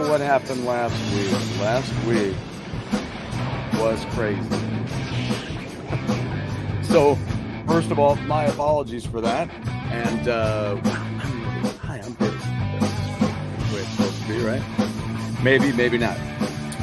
what happened last week. Last week was crazy. So, first of all, my apologies for that. And, hi, I'm good. That's the way it's supposed to be, right? Maybe, maybe not.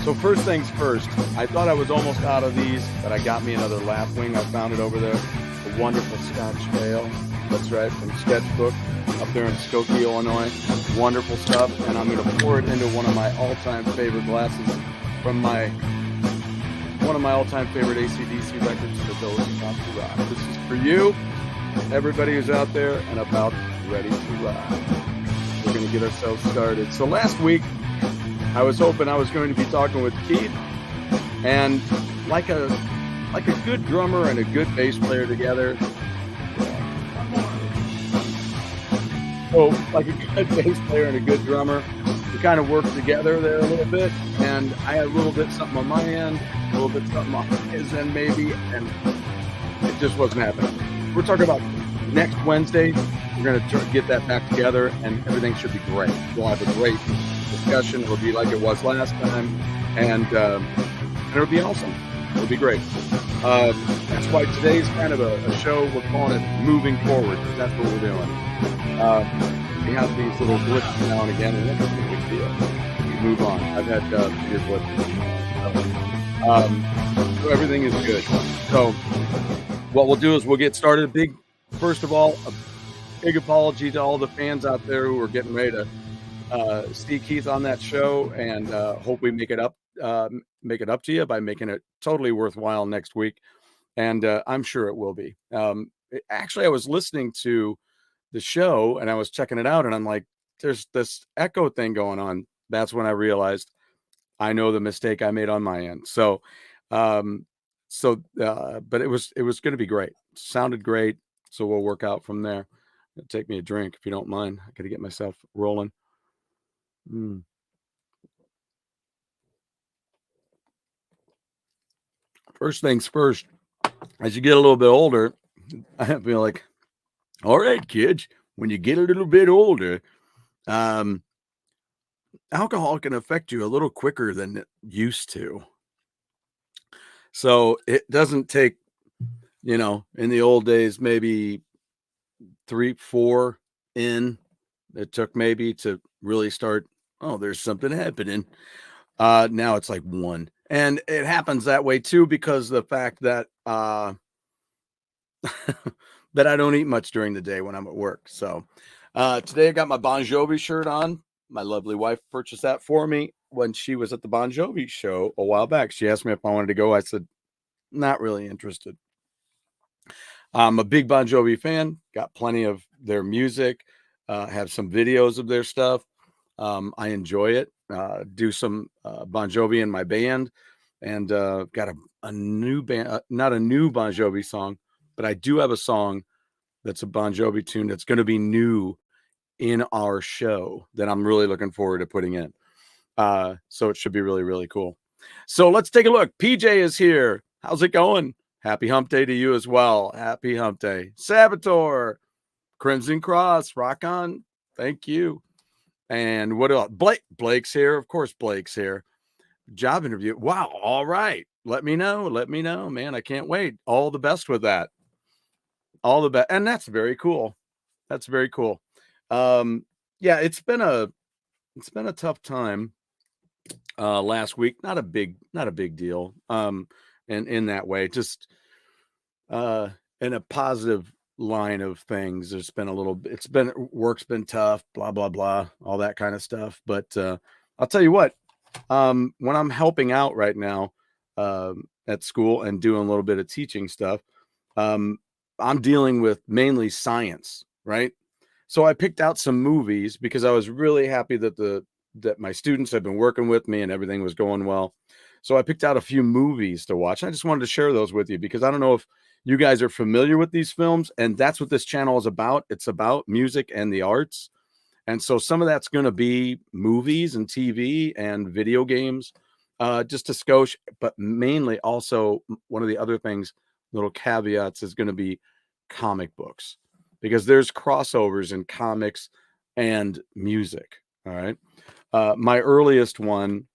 So first things first, I thought I was almost out of these, but I got me another lapwing. I found it over there. A wonderful Scotch ale. That's right, from Sketchbook up there in Skokie, Illinois. Wonderful stuff. And I'm going to pour it into one of my all-time favorite glasses from one of my all-time favorite AC/DC records, The Those Who Want to Rock. This is for you, everybody who's out there and about ready to rock. We're going to get ourselves started. So last week, I was hoping I was going to be talking with Keith, and like a good drummer and a good bass player together. So like a good bass player and a good drummer, we kind of worked together there a little bit, and I had a little bit something on my end, a little bit something on his end maybe, and it just wasn't happening. We're talking about next Wednesday. We're going to get that back together, and everything should be great. We'll have a great discussion. It'll be like it was last time, and it'll be awesome. It'll be great. That's why today's kind of a show. We're calling it Moving Forward. That's what we're doing. We have these little glitches now and again, and it's a big deal. We move on. I've had weird glitches. So everything is good. So what we'll do is we'll get started. First of all, a big apology to all the fans out there who are getting ready to see Keith on that show, and hope we make it up to you by making it totally worthwhile next week. And I'm sure it will be. Actually, I was listening to the show and I was checking it out, and I'm like, there's this echo thing going on. That's when I realized I know the mistake I made on my end. So, but it was going to be great. It sounded great. So we'll work out from there. Take me a drink if you don't mind. I got to get myself rolling. First things first, as you get a little bit older, I feel like, all right, kids, when you get a little bit older, alcohol can affect you a little quicker than it used to. So it doesn't take, in the old days, maybe 3, 4 in. It took maybe to really start, oh, there's something happening. Now it's like 1. And it happens that way too, because the fact that that I don't eat much during the day when I'm at work. So today I got my Bon Jovi shirt on. My lovely wife purchased that for me when she was at the Bon Jovi show a while back. She asked me if I wanted to go. I said, not really interested. I'm a big Bon Jovi fan, got plenty of their music, have some videos of their stuff. I enjoy it. Do some Bon Jovi in my band, and got a new band, not a new Bon Jovi song, but I do have a song that's a Bon Jovi tune that's going to be new in our show that I'm really looking forward to putting in. So it should be really, really cool. So let's take a look. PJ is here. How's it going? Happy hump day to you as well. Happy hump day. Saboteur, Crimson Cross, rock on. Thank you. And what else? Blake's here. Of course, Blake's here. Job interview. Wow. All right. Let me know. Let me know, man. I can't wait. All the best with that. All the best. And that's very cool. That's very cool. Yeah, it's been a tough time last week. Not a big deal. And in that way, just in a positive line of things, there's been work's been tough, blah blah blah, all that kind of stuff. But I'll tell you what, when I'm helping out right now at school and doing a little bit of teaching stuff, I'm dealing with mainly science, right? So I picked out some movies because I was really happy that my students had been working with me and everything was going well. So I picked out a few movies to watch. I just wanted to share those with you because I don't know if you guys are familiar with these films, and that's what this channel is about. It's about music and the arts. And so some of that's going to be movies and TV and video games, just a skosh, but mainly also one of the other things, little caveats, is going to be comic books, because there's crossovers in comics and music. All right. My earliest one,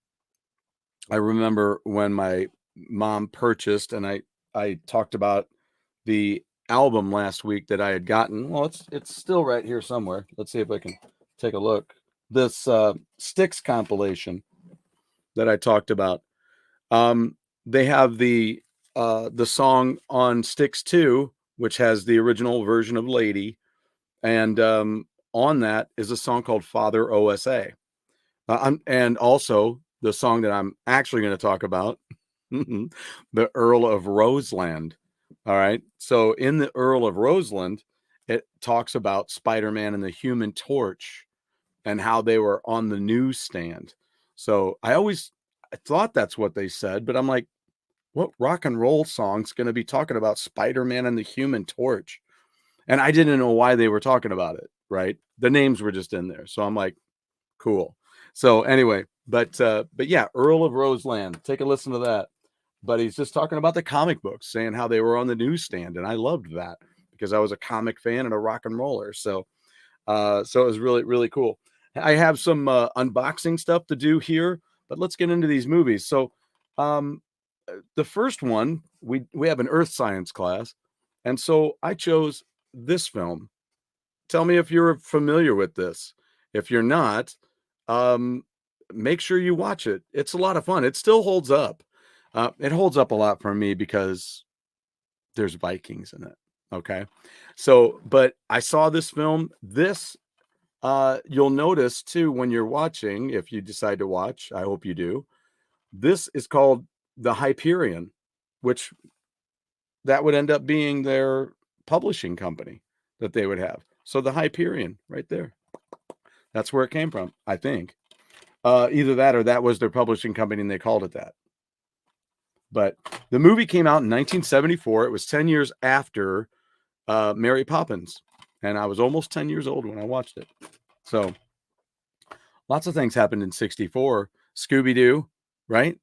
I remember when my mom purchased, and I talked about the album last week that I had gotten. Well, it's still right here somewhere. Let's see if I can take a look. This Styx compilation that I talked about. Um, they have the song on Styx 2, which has the original version of Lady, and on that is a song called Father OSA. And also the song that I'm actually going to talk about, the Earl of Roseland. All right. So in the Earl of Roseland, it talks about Spider-Man and the Human Torch and how they were on the newsstand. So I thought that's what they said, but I'm like, what rock and roll song's going to be talking about Spider-Man and the Human Torch? And I didn't know why they were talking about it, right? The names were just in there. So I'm like, cool. So anyway, but yeah, Earl of Roseland, take a listen to that. But he's just talking about the comic books, saying how they were on the newsstand, and I loved that because I was a comic fan and a rock and roller. So it was really, really cool. I have some unboxing stuff to do here, but let's get into these movies. So, um, the first one, we have an earth science class, and so I chose this film. Tell me if you're familiar with this. If you're not, um, make sure you watch it. It's a lot of fun. It still holds up. It holds up a lot for me because there's Vikings in it. Okay. So, but I saw this film. You'll notice too when you're watching, if you decide to watch, I hope you do. This is called the Hyperion, which that would end up being their publishing company that they would have. So the Hyperion right there. That's where it came from, I think. Either that or that was their publishing company and they called it that. But the movie came out in 1974. It was 10 years after Mary Poppins. And I was almost 10 years old when I watched it. So lots of things happened in 64. Scooby-Doo, right?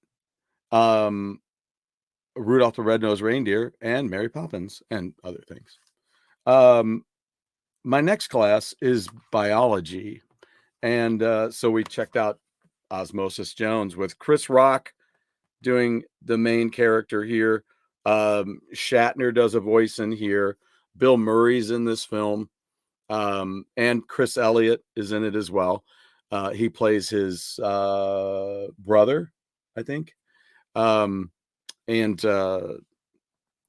Um, Rudolph the Red-Nosed Reindeer and Mary Poppins and other things. My next class is biology. And so we checked out Osmosis Jones with Chris Rock doing the main character here. Shatner does a voice in here. Bill Murray's in this film. And Chris Elliott is in it as well. He plays his brother, I think. And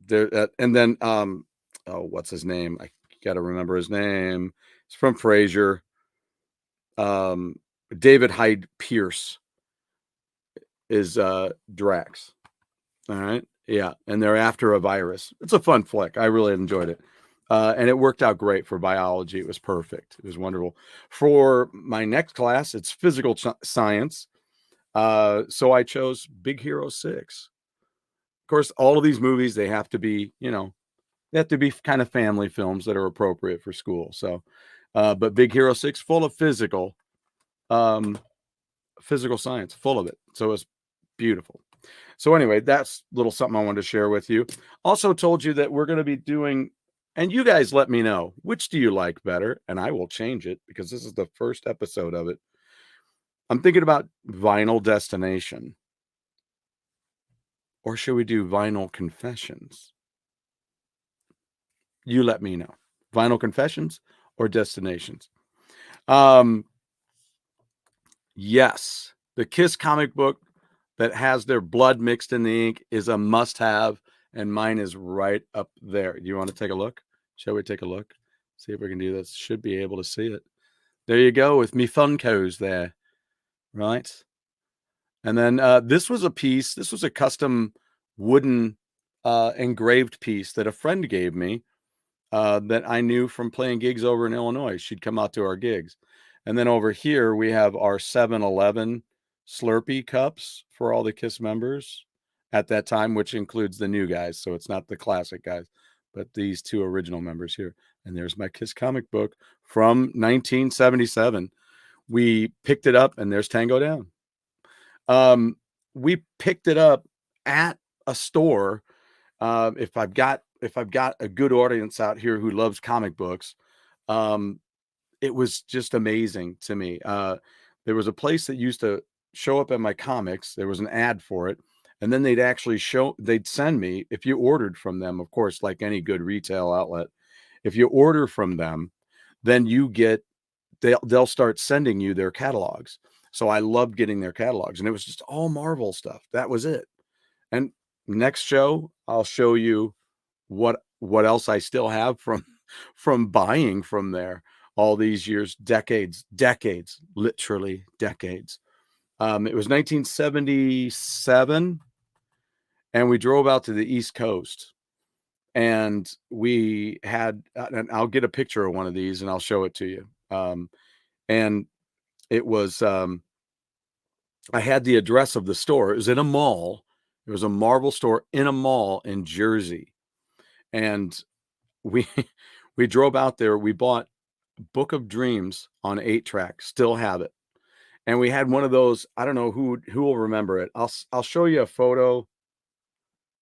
there, and then oh, what's his name? I got to remember his name. It's from Frasier. David Hyde Pierce is Drax. All right. Yeah. And they're after a virus. It's a fun flick. I really enjoyed it. And it worked out great for biology. It was perfect. It was wonderful. For my next class, it's physical science. So I chose Big Hero 6. Of course, all of these movies, they have to be, they have to be kind of family films that are appropriate for school. So, but Big Hero 6, full of um, physical science, full of it. So it's beautiful. So anyway, that's a little something I wanted to share with you. Also told you that we're going to be doing, and you guys let me know, which do you like better? And I will change it because this is the first episode of it. I'm thinking about Vinyl Destination. Or should we do Vinyl Confessions? You let me know. Vinyl Confessions or Destinations? Yes, the Kiss comic book that has their blood mixed in the ink is a must-have, and mine is right up there. Do you want to take a look? Shall we take a look? See if we can do this. Should be able to see it. There you go with me Funkos there, right? And then this was a piece. This was a custom wooden engraved piece that a friend gave me that I knew from playing gigs over in Illinois. She'd come out to our gigs. And then over here, we have our 7-Eleven Slurpee cups for all the KISS members at that time, which includes the new guys. So it's not the classic guys, but these two original members here. And there's my KISS comic book from 1977. We picked it up, and there's Tango Down. We picked it up at a store. If I've got a good audience out here who loves comic books, it was just amazing to me. there was a place that used to show up at my comics. There was an ad for it. And then they'd send me, if you ordered from them, of course, like any good retail outlet, if you order from them, then they'll start sending you their catalogs. So I loved getting their catalogs, and it was just all Marvel stuff. That was it. And next show, I'll show you what else I still have from buying from there all these years, decades, literally decades. It was 1977, and we drove out to the East Coast, and we had, and I'll get a picture of one of these and I'll show it to you. And it was, I had the address of the store. It was in a mall. It was a Marvel store in a mall in Jersey. And we we drove out there. We bought Book of Dreams on 8-track, still have it. And we had one of those, I don't know who will remember it. I'll show you a photo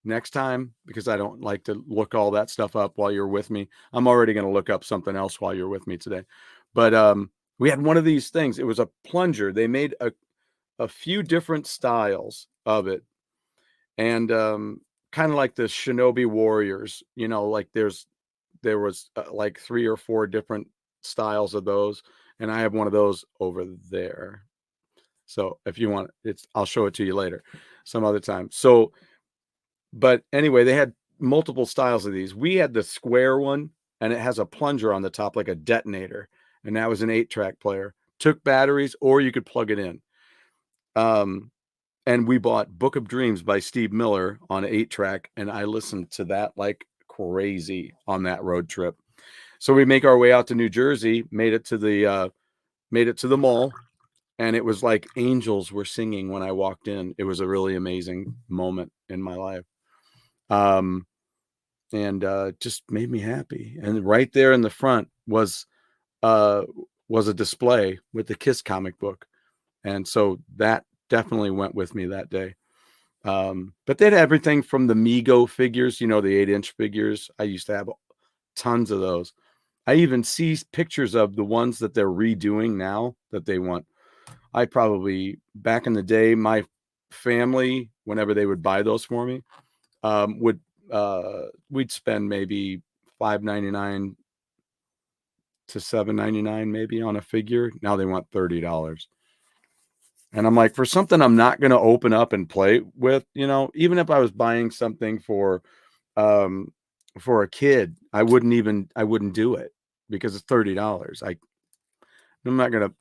next time, because I don't like to look all that stuff up while you're with me. I'm already going to look up something else while you're with me today. But we had one of these things. It was a plunger. They made a few different styles of it. And kind of like the Shinobi Warriors, like there was like 3 or 4 different styles of those. And I have one of those over there. So if you want, I'll show it to you later, some other time. So, but anyway, they had multiple styles of these. We had the square one, and it has a plunger on the top, like a detonator. And that was an 8-track player. Took batteries, or you could plug it in. And we bought Book of Dreams by Steve Miller on 8-track, and I listened to that like crazy on that road trip. So we make our way out to New Jersey, made it to the mall, and it was like angels were singing when I walked in. It was a really amazing moment in my life. And just made me happy. And right there in the front was a display with the Kiss comic book. And so that definitely went with me that day. But they had everything from the Mego figures, the 8-inch figures. I used to have tons of those. I even see pictures of the ones that they're redoing now that they want. I probably, back in the day, my family, whenever they would buy those for me, we'd spend maybe $5.99 to $7.99 maybe on a figure. Now they want $30. And I'm like, for something I'm not going to open up and play with, even if I was buying something for a kid, I wouldn't do it, because it's $30. I'm not going to,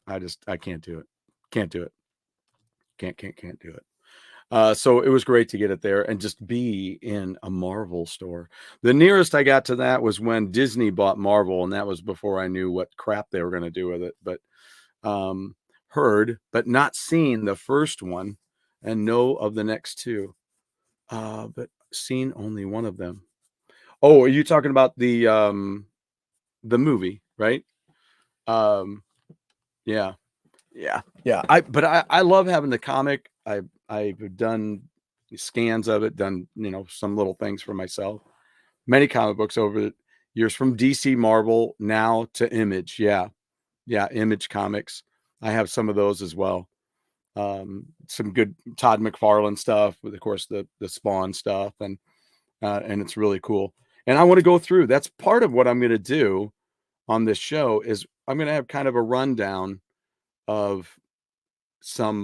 I can't do it. Can't do it. Can't do it. So it was great to get it there and just be in a Marvel store. The nearest I got to that was when Disney bought Marvel, and that was before I knew what crap they were going to do with it. But heard, but not seen the first one, and know of the next 2, but seen only one of them. Oh, are you talking about the movie, right? Yeah. I love having the comic. I've done scans of it, done some little things for myself. Many comic books over the years, from DC, Marvel, now to Image. Yeah, Image Comics. I have some of those as well. Some good Todd McFarlane stuff, with of course the Spawn stuff, and it's really cool. And I want to go through. That's part of what I'm going to do on this show. Is I'm going to have kind of a rundown of some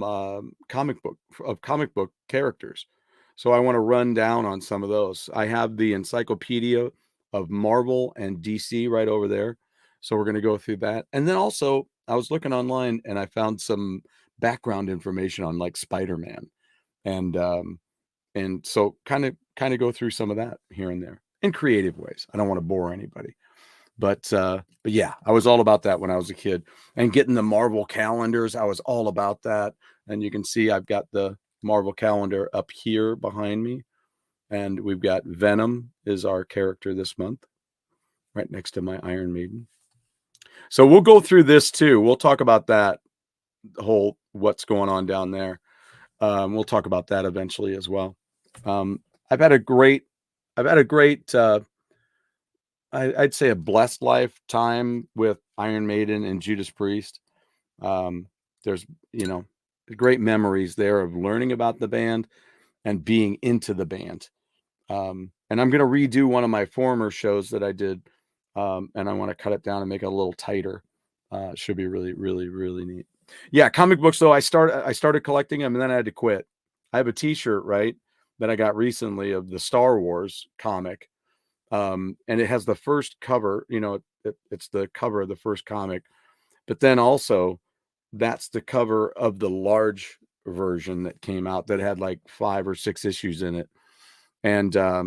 comic book characters. So I want to run down on some of those. I have the encyclopedia of Marvel and DC right over there. So we're going to go through that. And then also, I was looking online and I found some background information on like Spider-Man. And so kind of go through some of that here and there in creative ways. I don't want to bore anybody. But yeah, I was all about that when I was a kid, and getting the Marvel calendars. I was all about that. And you can see I've got the Marvel calendar up here behind me, and we've got Venom is our character this month, right next to my Iron Maiden. So we'll go through this too. We'll talk about that whole what's going on down there. We'll talk about that eventually as well. I've had a great I'd say a blessed lifetime with Iron Maiden and Judas Priest. there's, you know, great memories there of learning about the band and being into the band. And I'm going to redo one of my former shows that I did. And I want to cut it down and make it a little tighter. Should be really, really, really neat. Yeah. Comic books though. I started collecting them and then I had to quit. I have a t-shirt, right, that I got recently of the Star Wars comic. And it has the first cover, you know, it's the cover of the first comic, but then also that's the cover of the large version that came out that had like 5 or 6 issues in it. And I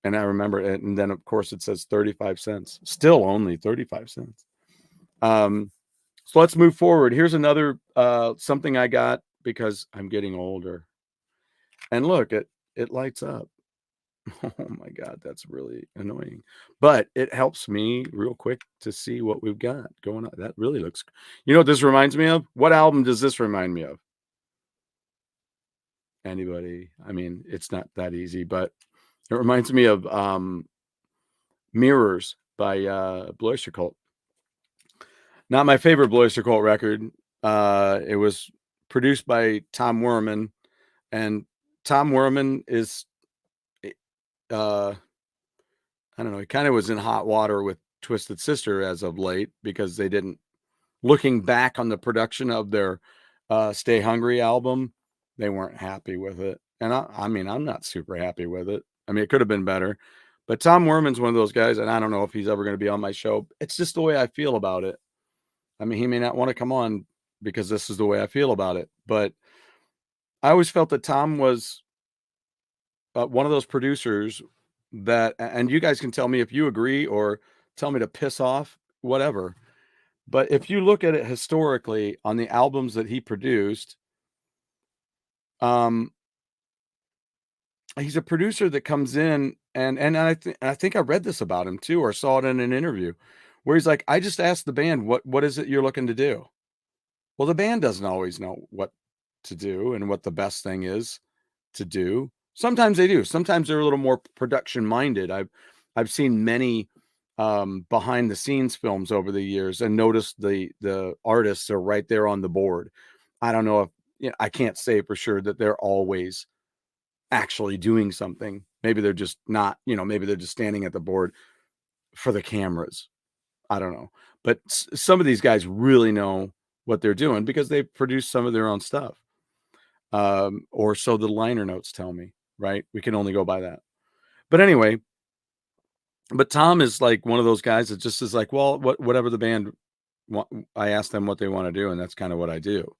remember it, and then of course it says 35 cents, still only 35 cents. So let's move forward. Here's another something I got because I'm getting older. And look, it lights up. Oh my God, that's really annoying. But it helps me real quick to see what we've got going on. That really looks, you know what this reminds me of? What album does this remind me of? Anybody? I mean, it's not that easy, but it reminds me of Mirrors by Blue Oyster Cult. Not my favorite Blue Oyster Cult record. It was produced by Tom Werman, and Tom Werman is I don't know, he kind of was in hot water with Twisted Sister as of late because they didn't, looking back on the production of their Stay Hungry album, they weren't happy with it. And I mean, I'm not super happy with it. I mean, it could have been better. But Tom Werman's one of those guys, and I don't know if he's ever going to be on my show. It's just the way I feel about it. I mean, he may not want to come on because this is the way I feel about it. But I always felt that Tom was one of those producers that, and you guys can tell me if you agree or tell me to piss off, whatever. But if you look at it historically on the albums that he produced, um, he's a producer that comes in and I think I read this about him too, or saw it in an interview where he's like, I just asked the band, what is it you're looking to do? Well, the band doesn't always know what to do and what the best thing is to do. Sometimes they do. Sometimes they're a little more production minded. I've seen many behind the scenes films over the years and noticed the artists are right there on the board. I don't know if, you know, I can't say for sure that they're always actually doing something. Maybe they're just not, you know, maybe they're just standing at the board for the cameras. I don't know. But some of these guys really know what they're doing because they've produced some of their own stuff. Or so the liner notes tell me, right? We can only go by that. But anyway, but Tom is like one of those guys that just is like, well, whatever the band I ask them what they want to do, and that's kind of what I do,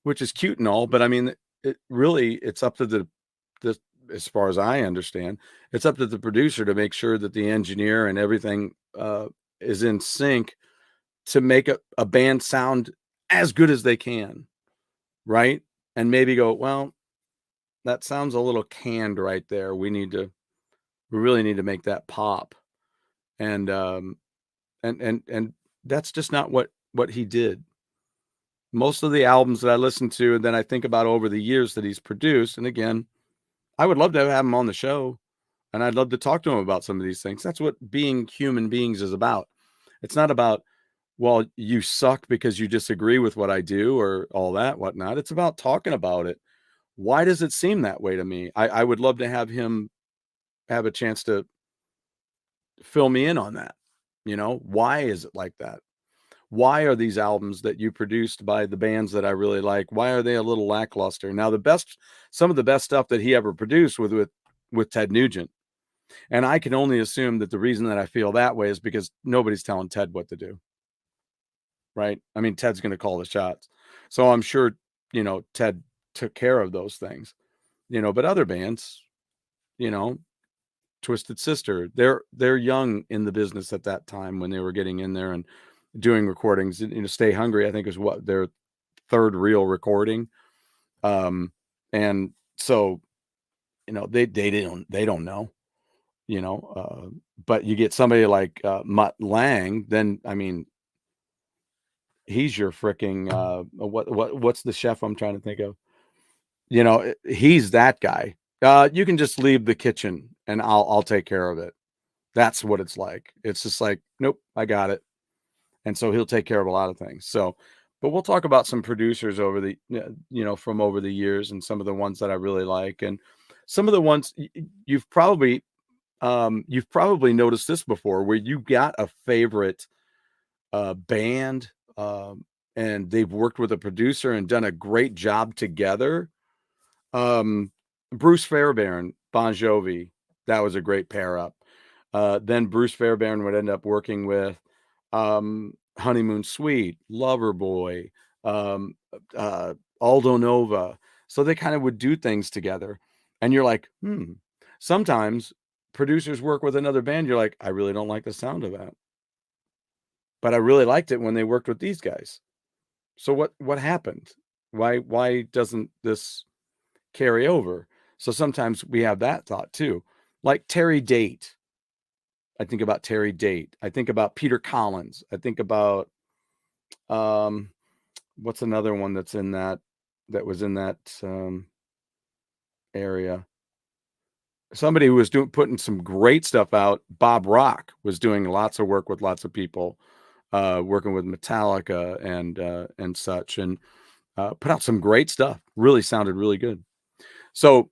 which is cute and all. But I mean, it really, it's up to the as far as I understand, it's up to the producer to make sure that the engineer and everything is in sync to make a band sound as good as they can, right? And maybe go, well, that sounds a little canned right there. We really need to make that pop. And and that's just not what he did. Most of the albums that I listen to and then I think about over the years that he's produced, and again, I would love to have him on the show and I'd love to talk to him about some of these things. That's what being human beings is about. It's not about, well, you suck because you disagree with what I do or all that whatnot. It's about talking about it. Why does it seem that way to me? I would love to have him have a chance to fill me in on that. You know, why is it like that? Why are these albums that you produced by the bands that I really like, why are they a little lackluster? Now, some of the best stuff that he ever produced with Ted Nugent. And I can only assume that the reason that I feel that way is because nobody's telling Ted what to do. Right? I mean, Ted's going to call the shots. So I'm sure, you know, Ted took care of those things, you know, but other bands, you know, Twisted Sister, they're young in the business at that time when they were getting in there and doing recordings. You know, Stay Hungry, I think, is what their third real recording. And so, you know, they don't know, you know, but you get somebody like Mutt Lang, then I mean, he's your freaking what's the chef I'm trying to think of? You know, he's that guy. You can just leave the kitchen and I'll take care of it. That's what it's like. It's just like, nope, I got it. And so he'll take care of a lot of things. So, But we'll talk about some producers over the, from over the years, and some of the ones that I really like, and some of the ones you've probably noticed this before, where you got a favorite band, and they've worked with a producer and done a great job together. Bruce Fairbairn, Bon Jovi, that was a great pair up. Then Bruce Fairbairn would end up working with Honeymoon Suite, Loverboy, um, Aldo Nova. So they kind of would do things together. And you're like, sometimes producers work with another band. You're like, I really don't like the sound of that, but I really liked it when they worked with these guys. So what happened? Why doesn't this carry over? So sometimes we have that thought too. Like Terry Date. I think about Terry Date. I think about Peter Collins. I think about what's another one that was in that area. Somebody who was putting some great stuff out. Bob Rock was doing lots of work with lots of people, working with Metallica and such, and put out some great stuff. Really sounded really good. So,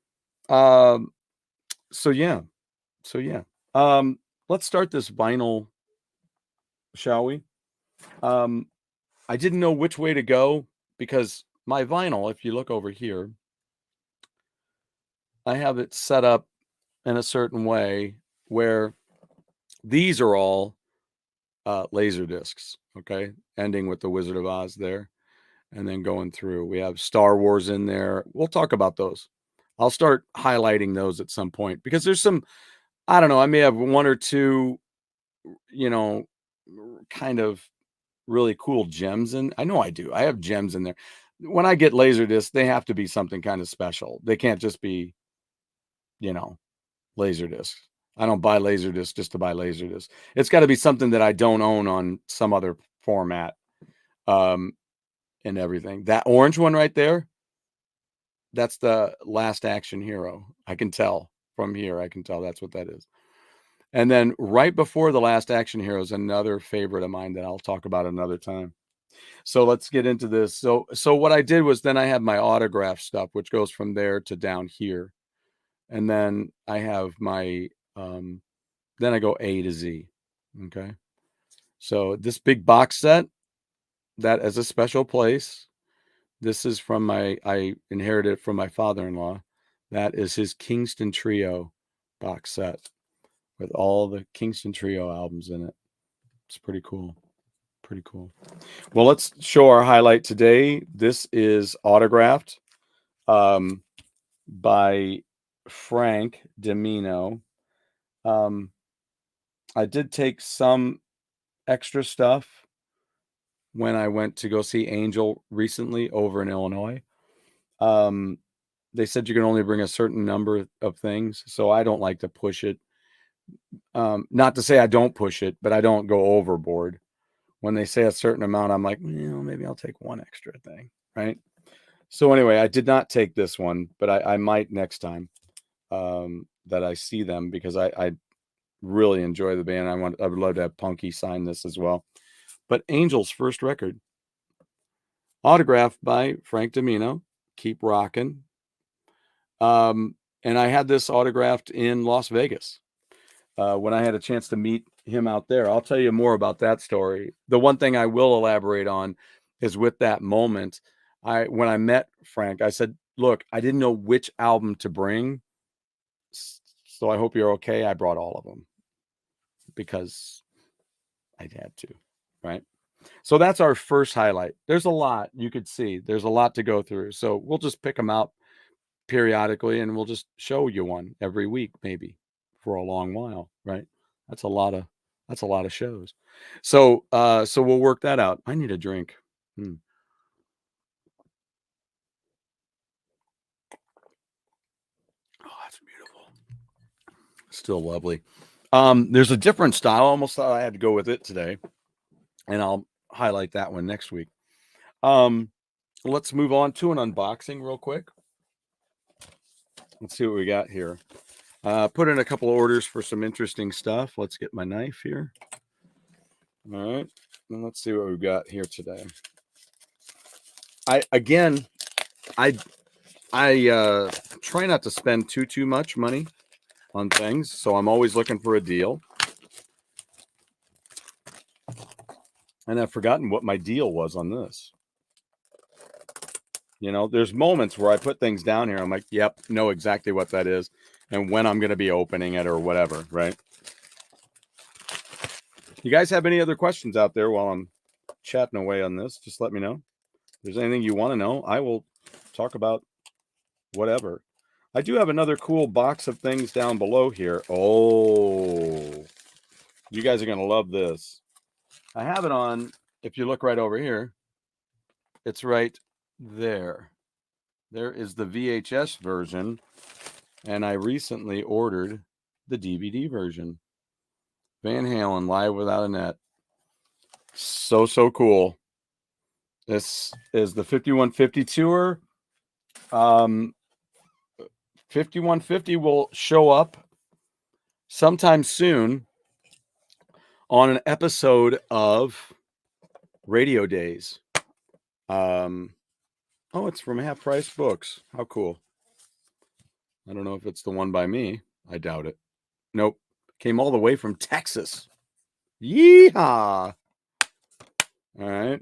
yeah. Let's start this vinyl, shall we? I didn't know which way to go, because my vinyl, if you look over here, I have it set up in a certain way where these are all laser discs, okay? Ending with the Wizard of Oz there, and then going through. We have Star Wars in there. We'll talk about those. I'll start highlighting those at some point, because there's some, I don't know, I may have one or two, kind of really cool gems in. I know I do. I have gems in there. When I get laser discs, they have to be something kind of special. They can't just be, laser discs. I don't buy laser discs just to buy laser discs. It's got to be something that I don't own on some other format, and everything. That orange one right there, that's the Last Action Hero. I can tell from here. I can tell that's what that is. And then right before the Last Action Hero is another favorite of mine that I'll talk about another time. So let's get into this. So what I did was, then I have my autograph stuff, which goes from there to down here. And then I have my, then I go A to Z. Okay. So this big box set, that as a special place, this is from I inherited it from my father-in-law. That is his Kingston Trio box set with all the Kingston Trio albums in it. It's pretty cool. Pretty cool. Well, let's show our highlight today. This is autographed by Frank Dimino. I did take some extra stuff when I went to go see Angel recently over in Illinois. They said you can only bring a certain number of things, so I don't like to push it. Not to say I don't push it, but I don't go overboard. When they say a certain amount, I'm like, maybe I'll take one extra thing, right? So anyway, I did not take this one, but I might next time that I see them, because I really enjoy the band. I would love to have Punky sign this as well. But Angel's first record, autographed by Frank Dimino, Keep Rockin'. And I had this autographed in Las Vegas when I had a chance to meet him out there. I'll tell you more about that story. The one thing I will elaborate on is, with that moment, when I met Frank, I said, look, I didn't know which album to bring, so I hope you're okay. I brought all of them because I had to, right? So that's our first highlight. There's a lot you could see. There's a lot to go through. So we'll just pick them out periodically, and we'll just show you one every week, maybe for a long while, right? That's a lot of shows. So we'll work that out. I need a drink. Oh, that's beautiful. Still lovely. There's a different style. I almost thought I had to go with it today, and I'll highlight that one next week. Let's move on to an unboxing real quick. Let's see what we got here. Put in a couple of orders for some interesting stuff. Let's get my knife here. All right. And let's see what we've got here today. I try not to spend too much money on things, so I'm always looking for a deal. And I've forgotten what my deal was on this. You know, there's moments where I put things down here. I'm like, yep, know exactly what that is and when I'm going to be opening it or whatever, right? You guys have any other questions out there while I'm chatting away on this? Just let me know. If there's anything you want to know, I will talk about whatever. I do have another cool box of things down below here. Oh, you guys are going to love this. I have it on, if you look right over here, it's right there. There is the VHS version, and I recently ordered the DVD version. Van Halen Live Without a Net. So cool. This is the 5150 tour. 5150 will show up sometime soon on an episode of Radio Days. Oh, it's from Half Price Books. How cool. I don't know if it's the one by me. I doubt it. Nope. Came all the way from Texas. Yeehaw. All right.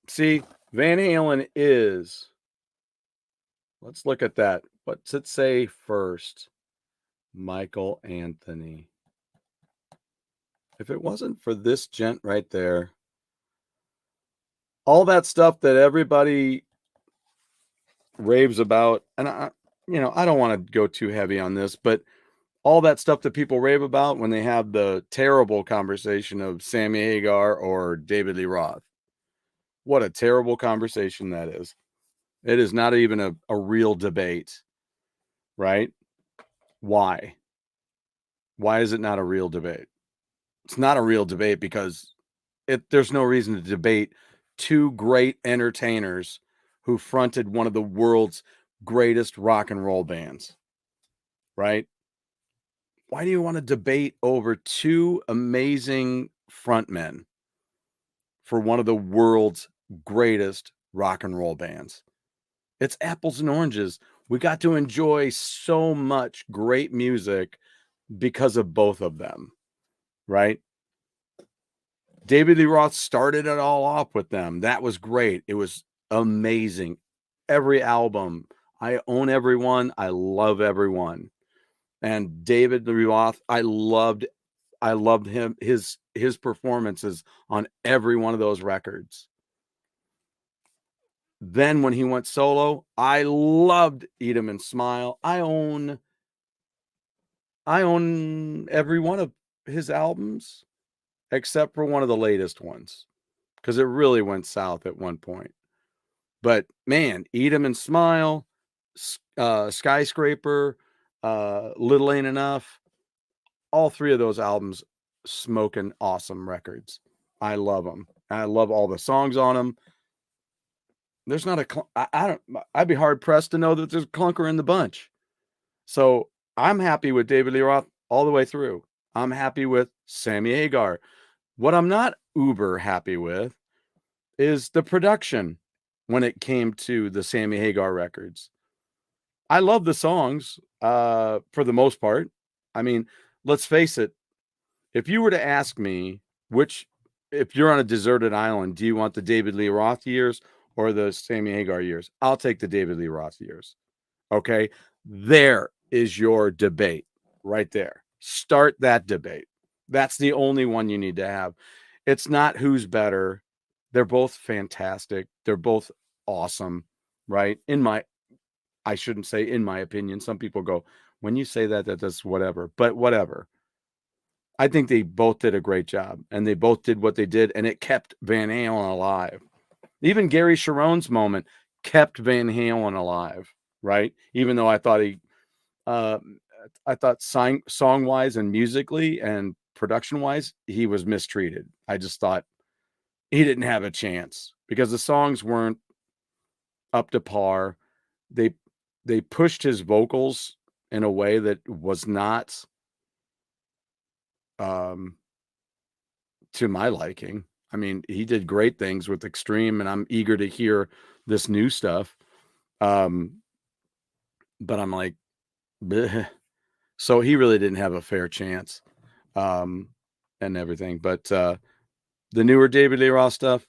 See, Van Halen is. Let's look at that. What's it say first? Michael Anthony. If it wasn't for this gent right there, all that stuff that everybody raves about, and I don't want to go too heavy on this, but all that stuff that people rave about when they have the terrible conversation of Sammy Hagar or David Lee Roth. What a terrible conversation that is. It is not even a real debate, right? Why? Why is it not a real debate? It's not a real debate because there's no reason to debate two great entertainers who fronted one of the world's greatest rock and roll bands, right? Why do you want to debate over two amazing frontmen for one of the world's greatest rock and roll bands? It's apples and oranges. We got to enjoy so much great music because of both of them, right? David Lee Roth started it all off with them. That was great. It was amazing. Every album, I own every one. I love every one. And David Lee Roth, I loved him, his performances on every one of those records. Then when he went solo, I loved Eat 'Em and Smile. I own every one of his albums except for one of the latest ones because it really went south at one point. But man, Eat 'Em and Smile, Skyscraper, Little Ain't Enough, all three of those albums smoking awesome records. I love them. I love all the songs on them. There's not I'd be hard pressed to know that there's a clunker in the bunch. So I'm happy with David Lee Roth all the way through. I'm happy with Sammy Hagar. What I'm not uber happy with is the production when it came to the Sammy Hagar records. I love the songs for the most part. I mean, let's face it. If you were to ask me if you're on a deserted island, do you want the David Lee Roth years or the Sammy Hagar years? I'll take the David Lee Roth years. Okay. There is your debate right there. Start that debate. That's the only one you need to have. It's not who's better. They're both fantastic. They're both awesome, right? I shouldn't say in my opinion. Some people go, when you say that's whatever, but whatever. I think they both did a great job and they both did what they did and it kept Van Halen alive. Even Gary Sharon's moment kept Van Halen alive, right? Even though I thought song wise and musically and production wise, he was mistreated. I just thought he didn't have a chance because the songs weren't up to par. They pushed his vocals in a way that was not to my liking. I mean, he did great things with Extreme, and I'm eager to hear this new stuff. But I'm like, bleh. So he really didn't have a fair chance, and everything. But the newer David Lee Roth stuff,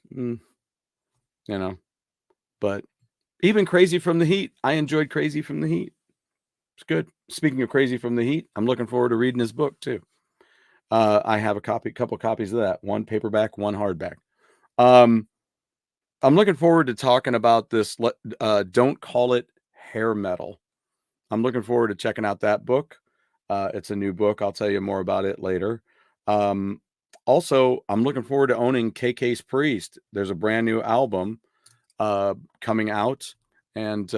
but even Crazy from the Heat, I enjoyed Crazy from the Heat. It's good. Speaking of Crazy from the Heat, I'm looking forward to reading his book too. I have a couple copies of that, one paperback, one hardback. I'm looking forward to talking about this. Don't Call It Hair Metal. I'm looking forward to checking out that book. It's a new book. I'll tell you more about it later. Also, I'm looking forward to owning KK's Priest. There's a brand new album coming out, and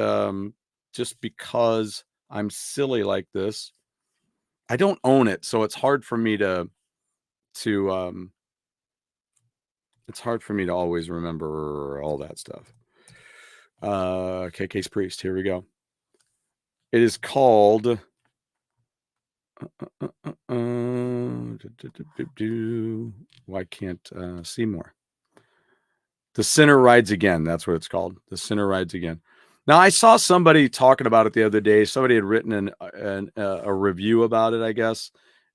just because I'm silly like this, I don't own it, so it's hard for me to always remember all that stuff. KK's Priest, here we go. It is called why can't see more? The Sinner Rides Again. That's what it's called. The Sinner Rides Again. Now, I saw somebody talking about it the other day. Somebody had written a review about it, I guess,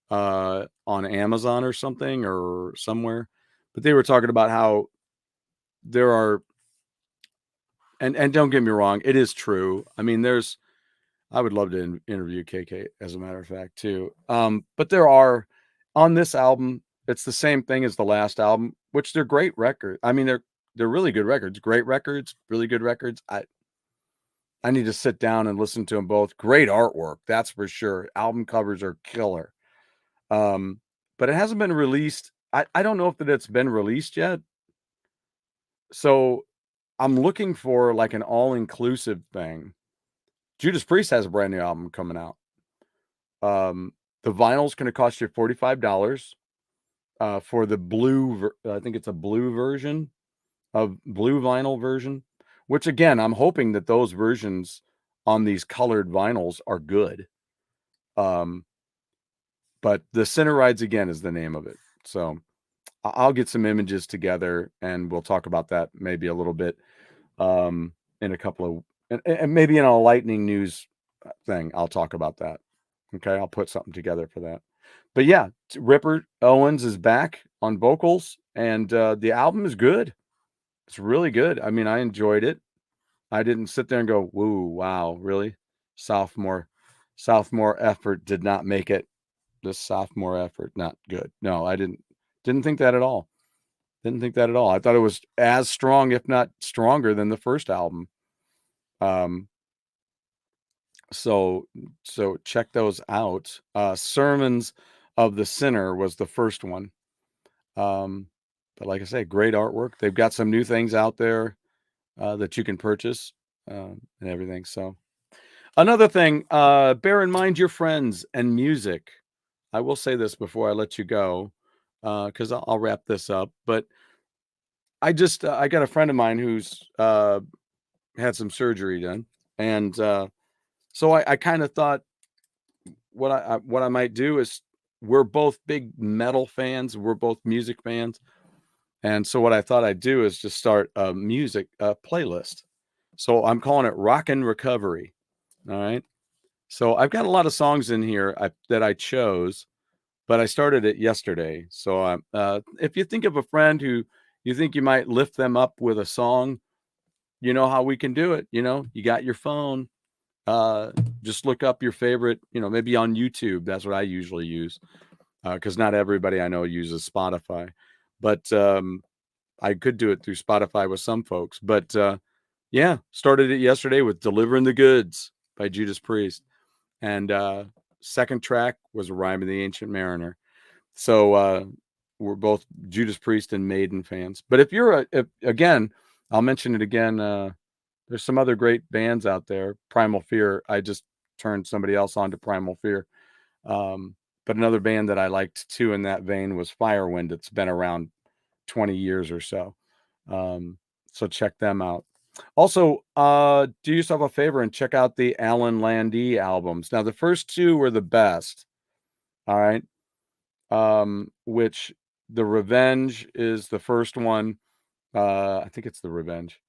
on Amazon or something or somewhere. But they were talking about how there are, and don't get me wrong, it is true. I mean, I would love to interview KK, as a matter of fact, too. But there are, on this album, it's the same thing as the last album, which they're great records. I mean, they're really good records, great records, really good records. I need to sit down and listen to them both. Great artwork, that's for sure. Album covers are killer. But it hasn't been released. I don't know if it's been released yet. So I'm looking for like an all-inclusive thing. Judas Priest has a brand new album coming out. The vinyl's going to cost you $45 for the blue. I think it's a blue version of blue vinyl version, which again, I'm hoping that those versions on these colored vinyls are good. But The Sinner Rides Again is the name of it. So I'll get some images together and we'll talk about that maybe a little bit in a couple of, and maybe in a lightning news thing, I'll talk about that. Okay, I'll put something together for that. But yeah, Ripper Owens is back on vocals, and the album is good. It's really good. I mean, I enjoyed it. I didn't sit there and go, "Woo, wow, really?" Sophomore effort did not make it. This sophomore effort, not good. No, I didn't think that at all. Didn't think that at all. I thought it was as strong, if not stronger, than the first album. So check those out. Sermons of the Sinner was the first one. But like I say, great artwork. They've got some new things out there that you can purchase and everything. So another thing, bear in mind your friends and music. I will say this before I let you go, because I'll wrap this up. But I got a friend of mine who's had some surgery done, and so I kind of thought what I might do is, we're both big metal fans, we're both music fans, and so what I thought I'd do is just start a music playlist. So I'm calling it Rockin' Recovery. All right. So I've got a lot of songs in here that I chose, but I started it yesterday. So if you think of a friend who you think you might lift them up with a song, you know how we can do it. You got your phone. Just look up your favorite, maybe on YouTube. That's what I usually use, because not everybody I know uses Spotify. But I could do it through Spotify with some folks. But yeah, started it yesterday with Delivering the Goods by Judas Priest. And second track was A Rime of the Ancient Mariner. So we're both Judas Priest and Maiden fans. But again, I'll mention it again. There's some other great bands out there. Primal Fear. I just turned somebody else on to Primal Fear. But another band that I liked too in that vein was Firewind. It's been around 20 years or so. So check them out. Also, do yourself a favor and check out the Alan Landy albums. Now, the first two were the best. All right. Which The Revenge is the first one. I think it's the Revenge.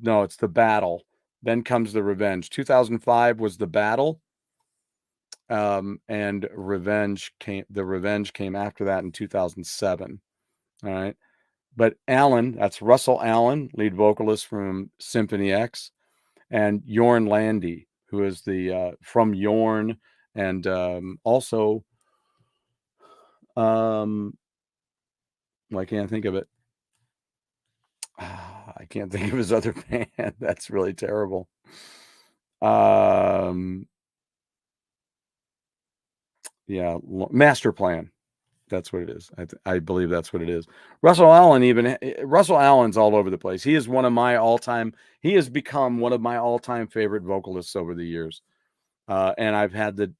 No, it's the Battle. Then comes the Revenge. 2005 was the Battle. And the Revenge came after that in 2007. All right. But Allen, that's Russell Allen, lead vocalist from Symphony X, and Jorn Lande, who is the from Jorn, and also I can't think of it. I can't think of his other band. That's really terrible. Yeah, Master Plan. That's what it is. I believe that's what it is. Russell Allen's all over the place. He is one of my all-time. He has become one of my all-time favorite vocalists over the years. And I've had the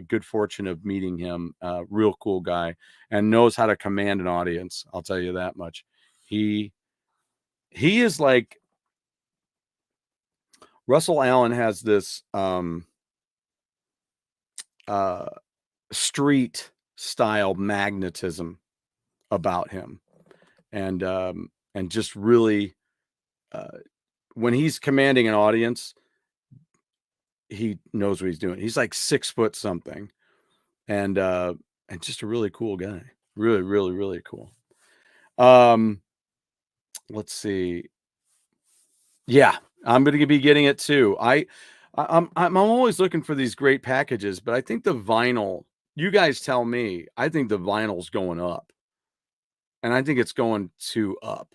good fortune of meeting him. Real cool guy, and knows how to command an audience. I'll tell you that much. He is like, Russell Allen has this street style magnetism about him, and just really when he's commanding an audience, he knows what he's doing. He's like 6 foot something, and just a really cool guy. Really, really, really cool. Let's see. Yeah, I'm going to be getting it too. I'm always looking for these great packages, but I think the vinyl, you guys tell me, I think the vinyl's going up. And I think it's going to up.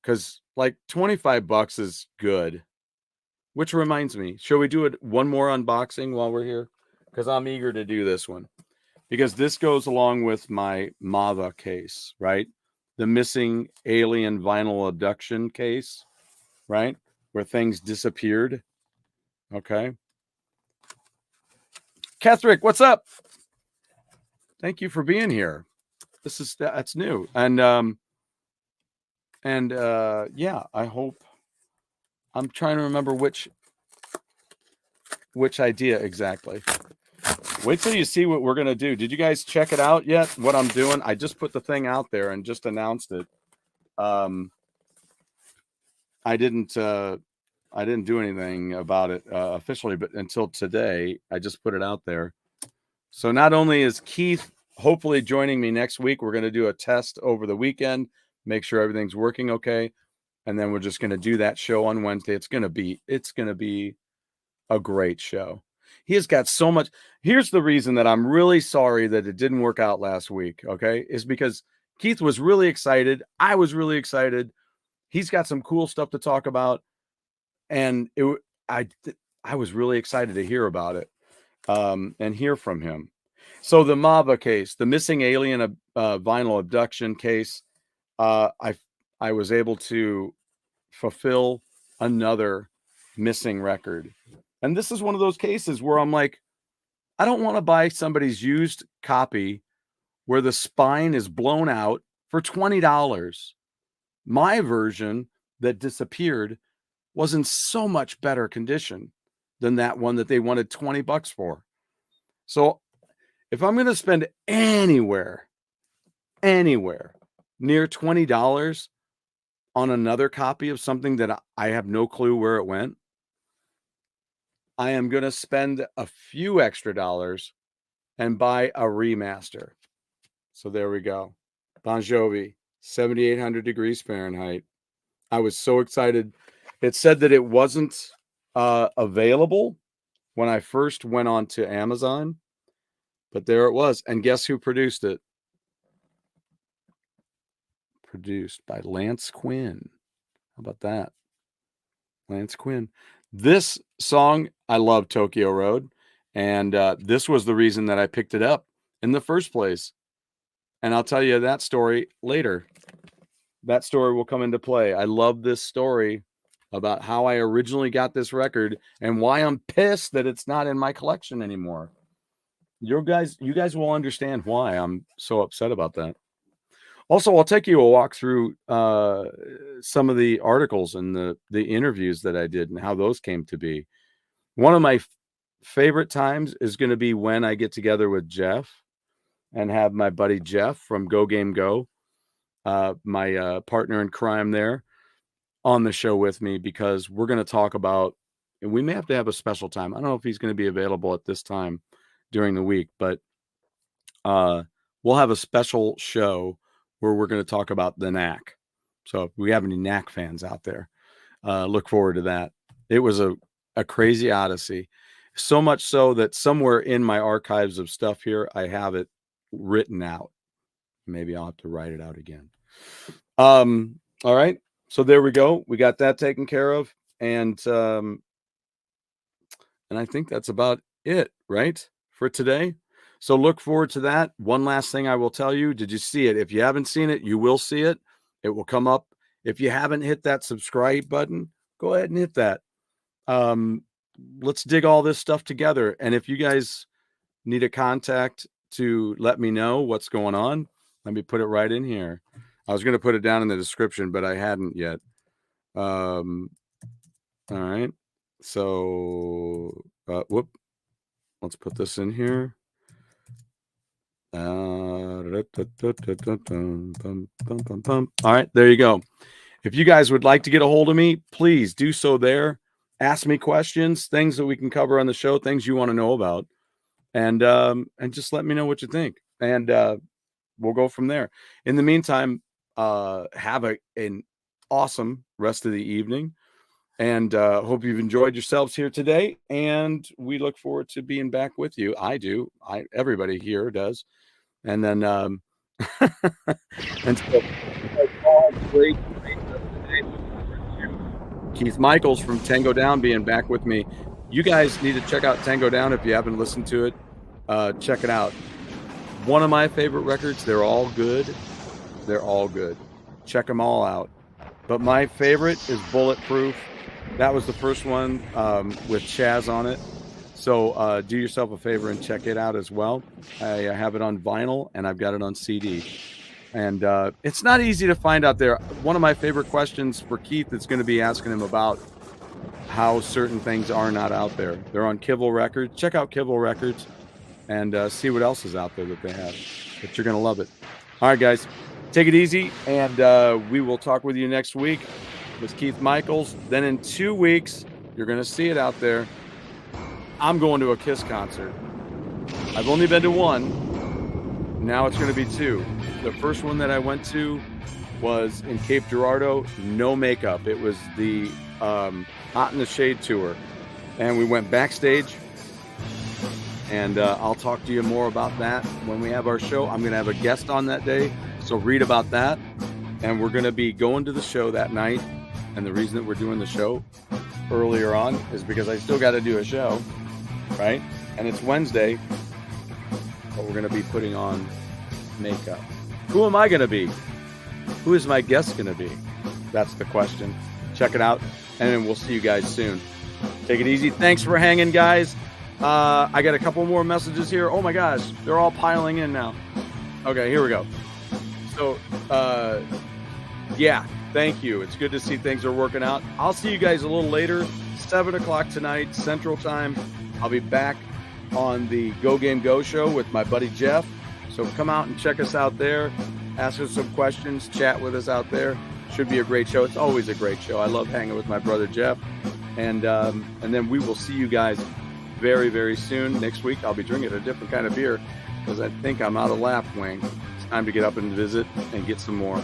Cuz like $25 is good. Which reminds me, shall we do it one more unboxing while we're here? Cuz I'm eager to do this one. Because this goes along with my Mava case, right? The missing alien vinyl abduction case, right? Where things disappeared. Okay. Kethrick, what's up? Thank you for being here. That's new. And yeah, I hope, I'm trying to remember which idea exactly. Wait till you see what we're going to do. Did you guys check it out yet? What I'm doing? I just put the thing out there and just announced it. I didn't do anything about it officially, but until today, I just put it out there. So not only is Keith hopefully joining me next week, we're going to do a test over the weekend, make sure everything's working okay, and then we're just going to do that show on Wednesday. It's going to be a great show. He has got so much. Here's the reason that I'm really sorry that it didn't work out last week, okay? Is because Keith was really excited. I was really excited. He's got some cool stuff to talk about, and I was really excited to hear about it and hear from him. So the Mava case, the missing alien vinyl abduction case, I was able to fulfill another missing record. And this is one of those cases where I'm like, I don't want to buy somebody's used copy where the spine is blown out for $20. My version that disappeared was in so much better condition than that one that they wanted $20 for. So if I'm going to spend anywhere near $20 on another copy of something that I have no clue where it went, I am going to spend a few extra dollars and buy a remaster. So there we go. Bon Jovi, 7,800 degrees Fahrenheit. I was so excited. It said that it wasn't available when I first went on to Amazon, but there it was. And guess who produced it? Produced by Lance Quinn. How about that? Lance Quinn. This song, I love Tokyo Road. And this was the reason that I picked it up in the first place. And I'll tell you that story later. That story will come into play. I love this story about how I originally got this record and why I'm pissed that it's not in my collection anymore. You guys will understand why I'm so upset about that. Also, I'll take you a walk through some of the articles and the interviews that I did and how those came to be. One of my favorite times is going to be when I get together with Jeff and have my buddy Jeff from Go Game Go, my partner in crime there, on the show with me, because we're going to talk about, and we may have to have a special time. I don't know if he's going to be available at this time during the week, but we'll have a special show where we're going to talk about the knack. So if we have any knack fans out there, look forward to that. It was a crazy odyssey, so much so that somewhere in my archives of stuff here, I have it written out. Maybe I'll have to write it out again. All right. So there we go. We got that taken care of. And I think that's about it, right, for today. So look forward to that. One last thing I will tell you. Did you see it? If you haven't seen it, you will see it. It will come up. If you haven't hit that subscribe button, go ahead and hit that. Let's dig all this stuff together. And if you guys need a contact to let me know what's going on, let me put it right in here. I was going to put it down in the description, but I hadn't yet. All right. So, let's put this in here. All right, there you go. If you guys would like to get a hold of me, please do so there. Ask me questions, things that we can cover on the show, things you want to know about, and just let me know what you think, and we'll go from there. In the meantime, have an awesome rest of the evening, and hope you've enjoyed yourselves here today, and we look forward to being back with you. I do. Everybody here does. And then and so great Keith Michaels from Tango Down being back with me. You guys need to check out Tango Down if you haven't listened to it. Check it out. One of my favorite records. They're all good. They're all good. Check them all out. But my favorite is Bulletproof. That was the first one with Chaz on it. So do yourself a favor and check it out as well. I have it on vinyl and I've got it on CD. And it's not easy to find out there. One of my favorite questions for Keith is going to be asking him about how certain things are not out there. They're on Kibble Records. Check out Kibble Records and see what else is out there that they have. But you're going to love it. All right, guys. Take it easy. And we will talk with you next week with Keith Michaels. Then in 2 weeks, you're going to see it out there. I'm going to a Kiss concert. I've only been to one. Now it's going to be 2. The first one that I went to was in Cape Girardeau, no makeup. It was the Hot in the Shade tour. And we went backstage. And I'll talk to you more about that when we have our show. I'm going to have a guest on that day, so read about that. And we're going to be going to the show that night. And the reason that we're doing the show earlier on is because I still got to do a show, right? And it's Wednesday, but we're going to be putting on makeup. Who am I going to be? Who is my guest going to be? That's the question. Check it out, and then we'll see you guys soon. Take it easy. Thanks for hanging, guys. I got a couple more messages here. Oh my gosh, they're all piling in now. Okay, here we go. So, yeah, thank you. It's good to see things are working out. I'll see you guys a little later, 7 o'clock tonight, Central Time. I'll be back on the Go Game Go show with my buddy Jeff. So come out and check us out there. Ask us some questions, chat with us out there. Should be a great show. It's always a great show. I love hanging with my brother Jeff. And then we will see you guys very, very soon. Next week, I'll be drinking a different kind of beer because I think I'm out of Lapwing. It's time to get up and visit and get some more.